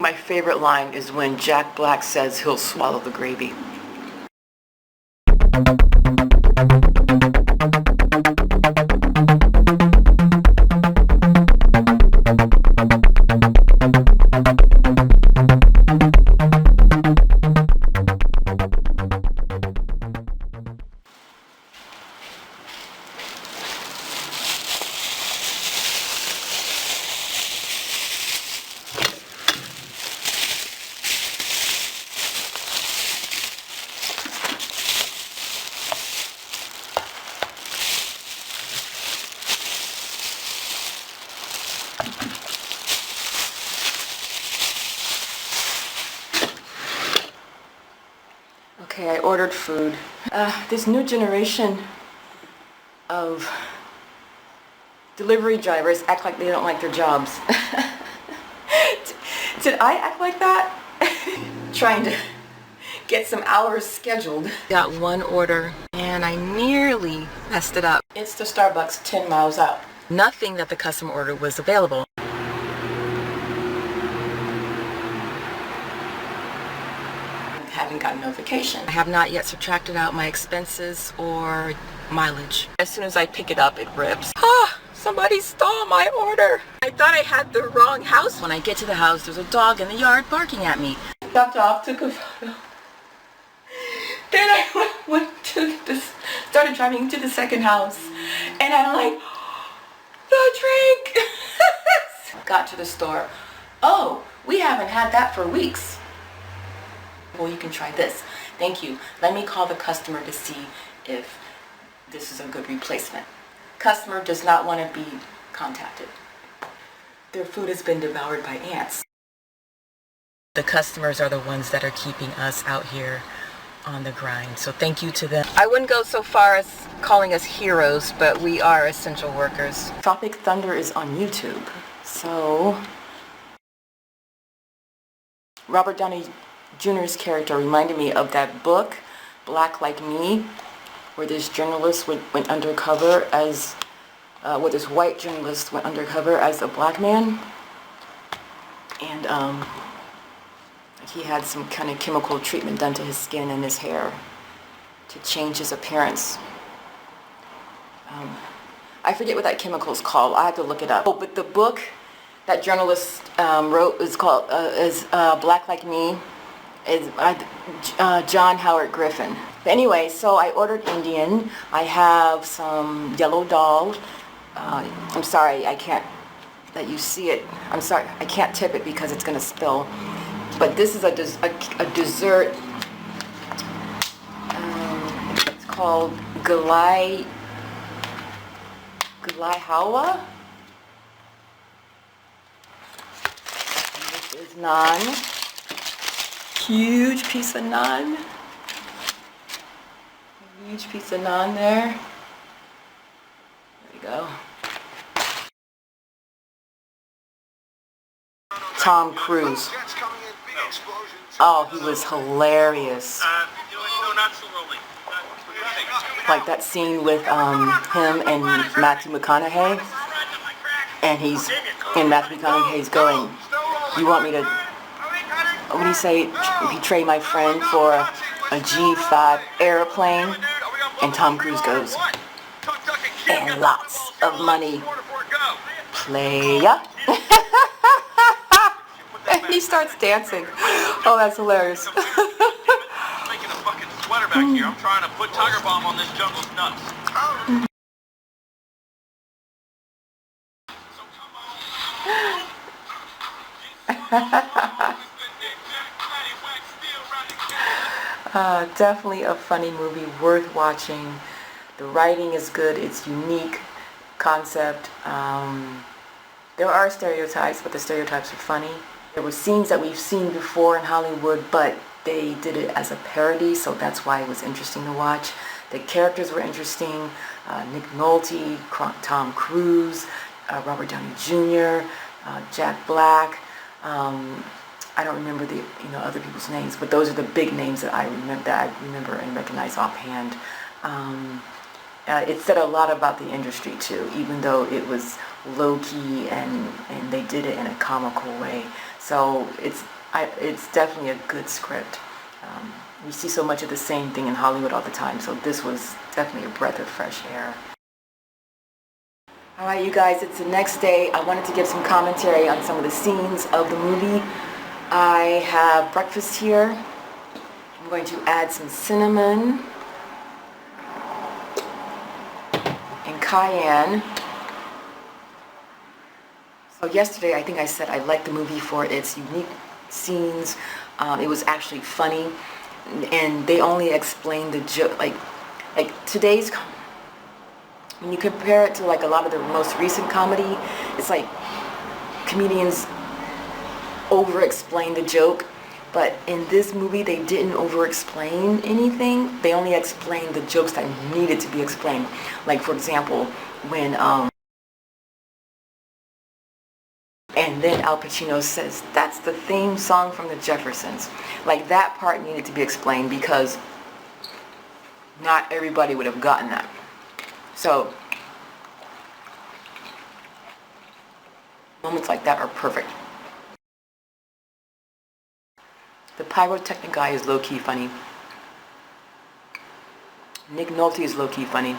my favorite line is when Jack Black says he'll swallow the gravy. Okay, I ordered food. This new generation of delivery drivers act like they don't like their jobs. Did I act like that? Trying to get some hours scheduled. Got one order and I nearly messed it up. It's the Starbucks 10 miles out. Nothing that the customer ordered was available. Haven't gotten notification. I have not yet subtracted out my expenses or mileage. As soon as I pick it up, it rips. Ah, somebody stole my order. I thought I had the wrong house. When I get to the house, there's a dog in the yard barking at me. Stopped off, took a photo. Then I went to this, started driving to the second house, and I'm like, the drink. Got to the store. Oh, we haven't had that for weeks. Well, you can try this. Thank you. Let me call the customer to see if this is a good replacement. Customer does not want to be contacted. Their food has been devoured by ants. The customers are the ones that are keeping us out here on the grind. So thank you to them. I wouldn't go so far as calling us heroes, but we are essential workers. Tropic Thunder is on YouTube. So Robert Downey Jr.'s character reminded me of that book, Black Like Me, where this journalist went undercover as, where this white journalist went undercover as a black man. And he had some kind of chemical treatment done to his skin and his hair to change his appearance. I forget what that chemical is called. I have to look it up. Oh, but the book that journalist wrote is called Black Like Me. Is John Howard Griffin. But anyway, so I ordered Indian. I have some yellow dal. I'm sorry, I can't let you see it. I'm sorry, I can't tip it because it's gonna spill. But this is a dessert. It's called Galai Halwa. This is naan. Huge piece of naan. Huge piece of naan there. There we go. Tom Cruise. Oh, he was hilarious. Like that scene with him and Matthew McConaughey. And he's in Matthew McConaughey's going, you want me to, what do you say, betray my friend for a G5 airplane? And Tom Cruise goes, and lots of money, playa. And he starts dancing. Oh, that's hilarious. Making a fucking sweater back here. I'm trying to put Tiger Bomb on this jungle's nuts. Definitely a funny movie, worth watching. The writing is good. It's unique concept. There are stereotypes, but the stereotypes are funny. There were scenes that we've seen before in Hollywood, but they did it as a parody, so that's why it was interesting to watch. The characters were interesting. Nick Nolte, Tom Cruise, Robert Downey Jr., Jack Black. I don't remember the other people's names, but those are the big names that I remember and recognize offhand. It said a lot about the industry too, even though it was low key and they did it in a comical way. So It's definitely a good script. We see so much of the same thing in Hollywood all the time, so this was definitely a breath of fresh air. Alright you guys, it's the next day. I wanted to give some commentary on some of the scenes of the movie. I have breakfast here. I'm going to add some cinnamon and cayenne. So yesterday I think I said I liked the movie for its unique scenes. It was actually funny, and they only explained the joke, like today's, when you compare it to like a lot of the most recent comedy, it's like comedians over-explain the joke, but in this movie they didn't over-explain anything. They only explained the jokes that needed to be explained. Like for example, when and then Al Pacino says, "That's the theme song from the Jeffersons." Like that part needed to be explained because not everybody would have gotten that. So moments like that are perfect. The pyrotechnic guy is low-key funny. Nick Nolte is low-key funny.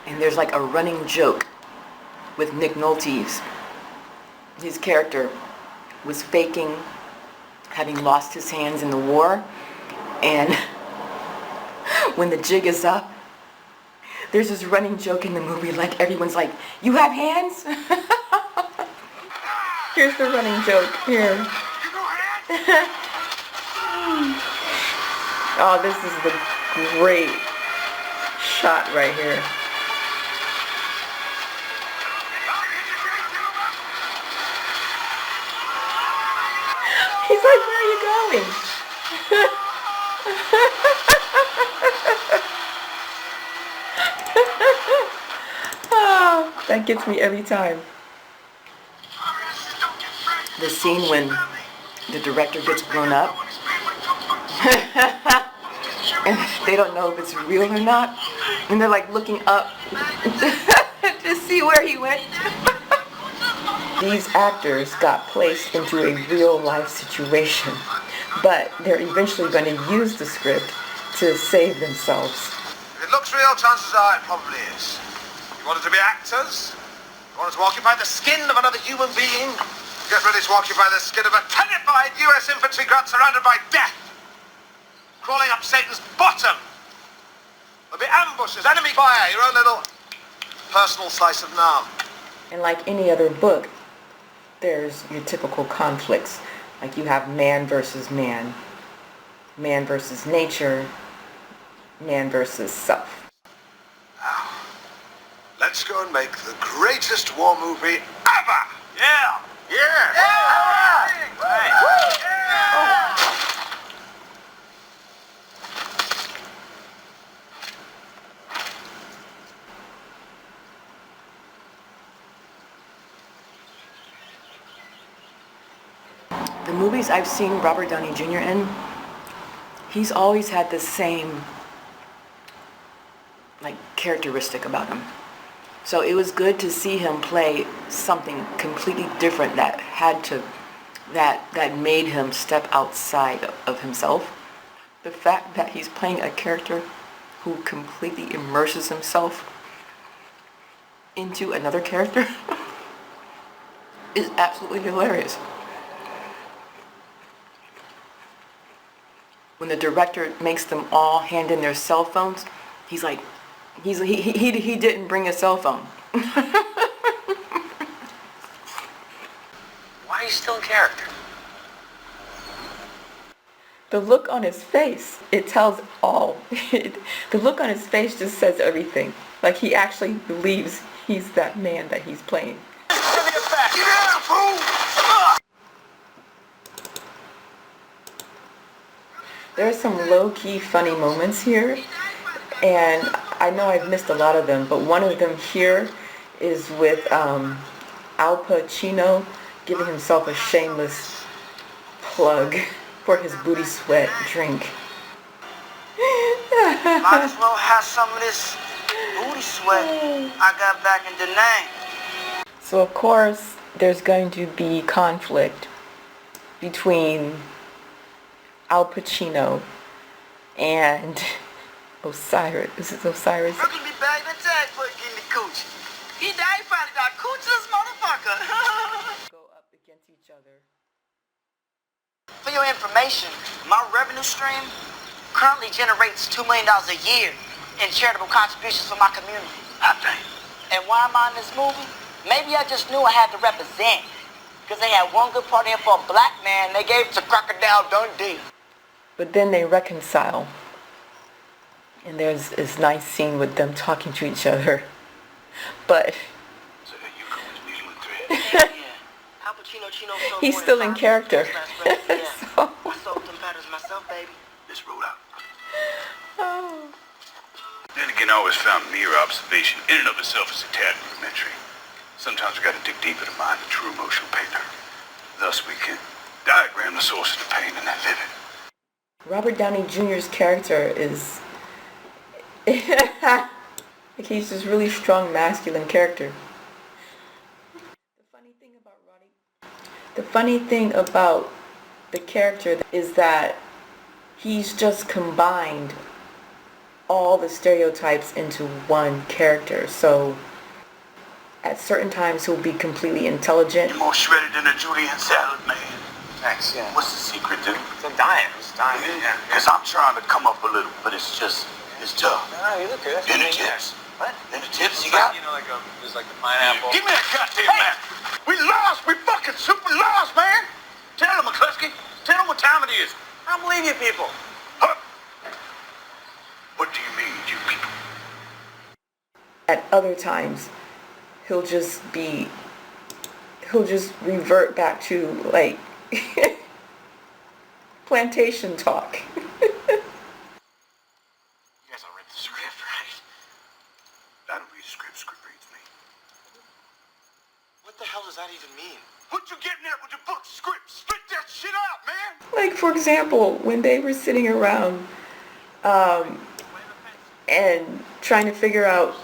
And there's like a running joke with Nick Nolte's. His character was faking having lost his hands in the war, and when the jig is up, there's this running joke in the movie, like everyone's like, "You have hands?" Here's the running joke here. Oh, this is the great shot right here. He's like, "Where are you going?" Oh, that gets me every time. The scene when the director gets blown up and they don't know if it's real or not, and they're like looking up to see where he went. These actors got placed into a real life situation, but they're eventually going to use the script to save themselves. If it looks real, chances are it probably is. You wanted to be actors? You wanted to occupy the skin of another human being? Get ready to occupy the skin of a terrified US infantry grunt surrounded by death. Crawling up Satan's bottom. There'll be ambushes, enemy fire, your own little personal slice of naan. And like any other book, there's your typical conflicts. Like you have man versus man, man versus nature, man versus self. Now, let's go and make the greatest war movie ever! Yeah! Yeah! Yeah! Right. Yeah! The movies I've seen Robert Downey Jr. in, he's always had the same like characteristic about him. So it was good to see him play something completely different that made him step outside of himself. The fact that he's playing a character who completely immerses himself into another character is absolutely hilarious. When the director makes them all hand in their cell phones, he's like, he didn't bring a cell phone. Why are you still in character? The look on his face, it tells all. The look on his face just says everything. Like he actually believes he's that man that he's playing. Give me it back! Give me that fool! There are some low-key funny moments here, and I know I've missed a lot of them, but one of them here is with Al Pacino giving himself a shameless plug for his booty sweat drink. Might as well have some of this booty sweat I got back in Da Nang. So of course, there's going to be conflict between Al Pacino and Osiris. This is Osiris. We're gonna be bagging the tag for getting the cooch. He died, finally got coochless motherfucker. Go up against each other. For your information, my revenue stream currently generates $2 million a year in charitable contributions for my community. And why am I in this movie? Maybe I just knew I had to represent. Because they had one good part in for a black man, they gave it to Crocodile Dundee. But then they reconcile. And there's this nice scene with them talking to each other. But So you come with me with thread. Yeah. Al Pacino, Chino, he's still in character. Yeah. So, I sold them patterns myself, baby. Let's roll out. oh. Then again, I always found mere observation in and of itself is a tad rudimentary. Sometimes we got to dig deeper to mine the true emotional paper. Thus we can diagram the source of the pain in that vivid. Robert Downey Jr.'s character is like he's this really strong masculine character. The funny thing about the character is that he's just combined all the stereotypes into one character. So at certain times he'll be completely intelligent. You're more shredded than a Julian salad, man. Thanks, yeah. What's the secret, dude? It's a diet. It's diet. Yeah. Because I'm trying to come up a little, but it's tough. No, you look good. Any tips? What? Any tips you got? You know, there's like the pineapple. Give me that goddamn map. We lost. We fucking super lost, man. Tell them, McCluskey. Tell them what time it is. I don't believe you people. Huh? What do you mean, you people? At other times he'll just revert back to like plantation talk. You guys all read the script, right? I don't read the script. Script reads me. What the hell does that even mean? What you getting at with the book script? Spit that shit out, man. Like, for example, when they were sitting around and trying to figure out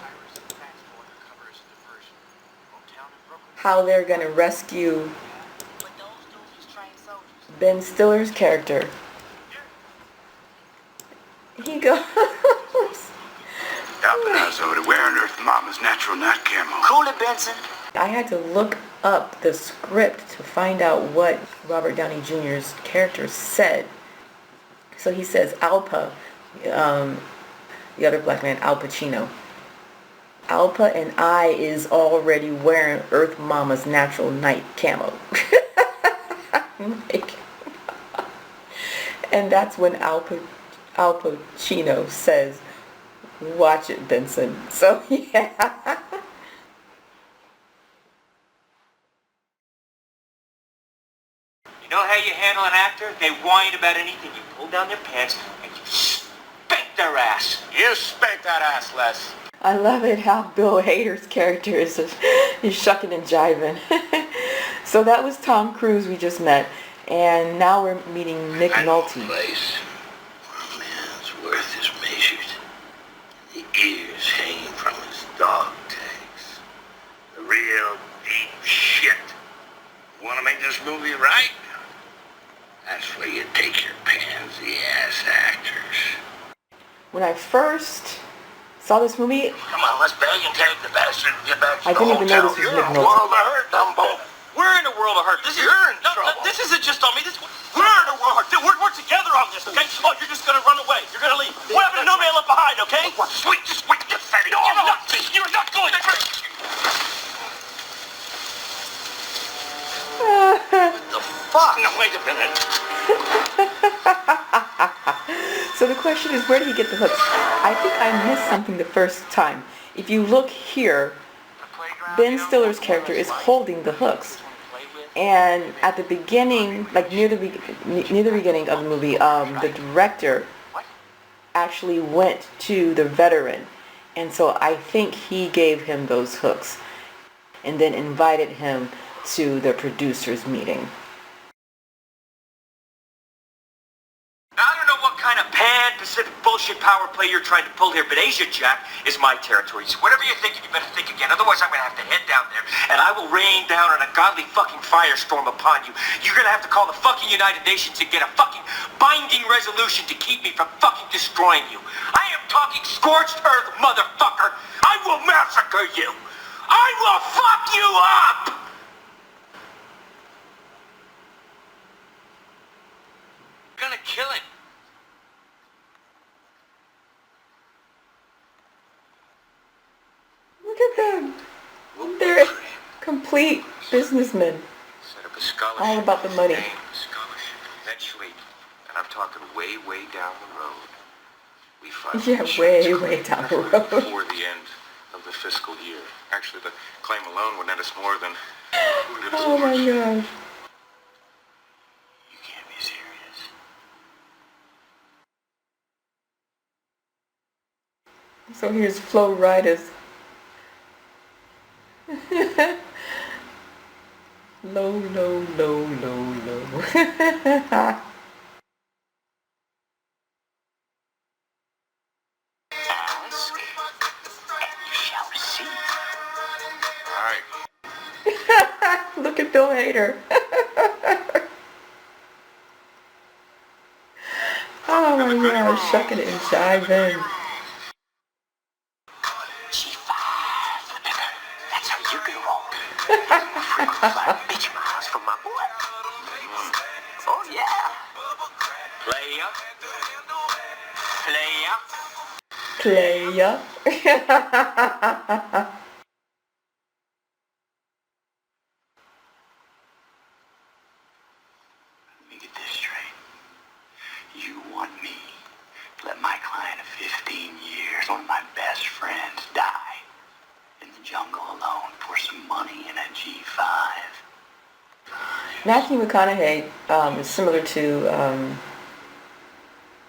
how they're going to rescue Ben Stiller's character. He goes... Alpinize over to where on earth Mama's natural night camo. Cool it, Benson. I had to look up the script to find out what Robert Downey Jr.'s character said. So he says Alpa, the other black man, Al Pacino. Alpa and I is already wearing Earth Mama's natural night camo. And that's when Al Pacino says, "Watch it, Benson." So yeah. You know how you handle an actor? They whine about anything. You pull down their pants and you spank their ass. You spank that ass, Les. I love it how Bill Hader's character is shucking and jiving. So that was Tom Cruise we just met, and now we're meeting Nick Nolte. Place where a man's worth is measured, the ears hanging from his dog tags. The real deep shit. You want to make this movie right? That's where you take your pansy-ass actors. When I first saw this movie, Come on, let's bag and tag the bastard and get back to I the didn't even know hotel. this was You're Nick in a Nolte. world of hurt, Dumbo. We're in a world of hurt. This is You're in no, trouble. this isn't just on me. We're in a world of hurt. We're together on this, okay? Oh, you're just gonna run away. You're gonna leave. What happened to no man left behind, okay? Sweet, you fatty. You're not going to. The fuck? No, wait a minute. so the question is, where did he get the hooks? I think I missed something the first time. If you look here, Ben Stiller's character is holding the hooks. And at the beginning, like near the beginning of the movie, the director actually went to the veteran. And so I think he gave him those hooks and then invited him to the producers meeting. I don't know what kind of pan-Pacific bullshit bullshit power play you're trying to pull here, but Asia, Jack, is my territory. So whatever you're thinking, you better think again. Otherwise, I'm gonna have to head down there, and I will rain down on a godly fucking firestorm upon you. You're gonna have to call the fucking United Nations and get a fucking binding resolution to keep me from fucking destroying you. I am talking scorched earth, motherfucker. I will massacre you. I will fuck you up. You're gonna kill him. Look at them. They're complete businessmen. Set up a scholarship. All about the money. Scholarship. Eventually, and I'm talking way, way down the road, we find Yeah, way, way down the road. Before the end of the fiscal year. Actually, the claim alone would net us more than... Oh my gosh. You can't be serious. So here's Flo Rida's. Low, low, low, low, low. Ask, and you shall receive. Alright. Look at Bill Hader. Oh my gosh, shucking it and jiving. G5. That's how you can roll. Frequent flyer bitch miles from my boy. Oh yeah. Player. Player. Playa. Let me get this straight. You want me to let my client of 15 years, one of my best friends, die in the jungle alone for some money in a G5? Matthew McConaughey is similar to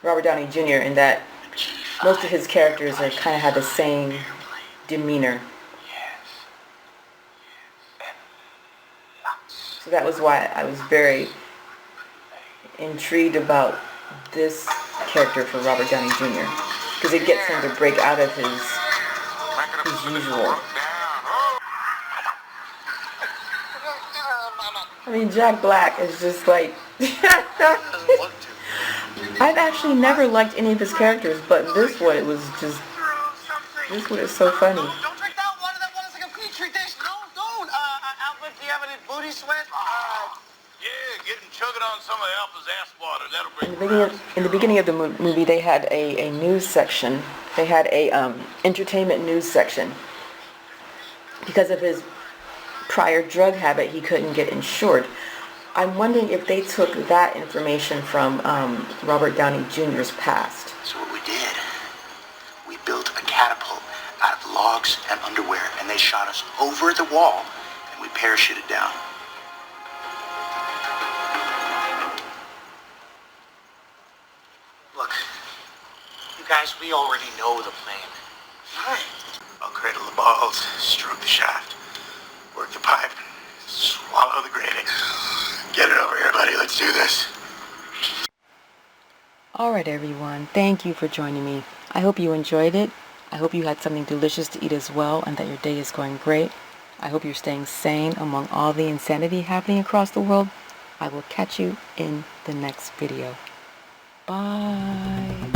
Robert Downey Jr. in that most of his characters are kind of have the same demeanor. Yes. And lots. So that was why I was very intrigued about this character for Robert Downey Jr. Because it gets him to break out of his usual. I mean, Jack Black is just like... I've actually never liked any of his characters, but this one, it was just... This one is so funny. Don't drink that water. That water's like a petri dish. No, don't. Albert, do you have any booty sweat? Yeah, get him chugging on some of Alpha's ass water. That'll bring In the beginning of the movie, they had a news section. They had a entertainment news section. Because of his prior drug habit, he couldn't get insured. I'm wondering if they took that information from Robert Downey Jr.'s past. So what we did, we built a catapult out of logs and underwear, and they shot us over the wall, and we parachuted down. Look, you guys, we already know the plan. Fine. I'll cradle the balls, stroke the shaft, work the pipe, swallow the gravy. Get it over here, buddy. Let's do this. Alright everyone, thank you for joining me. I hope you enjoyed it. I hope you had something delicious to eat as well and that your day is going great. I hope you're staying sane among all the insanity happening across the world. I will catch you in the next video. Bye.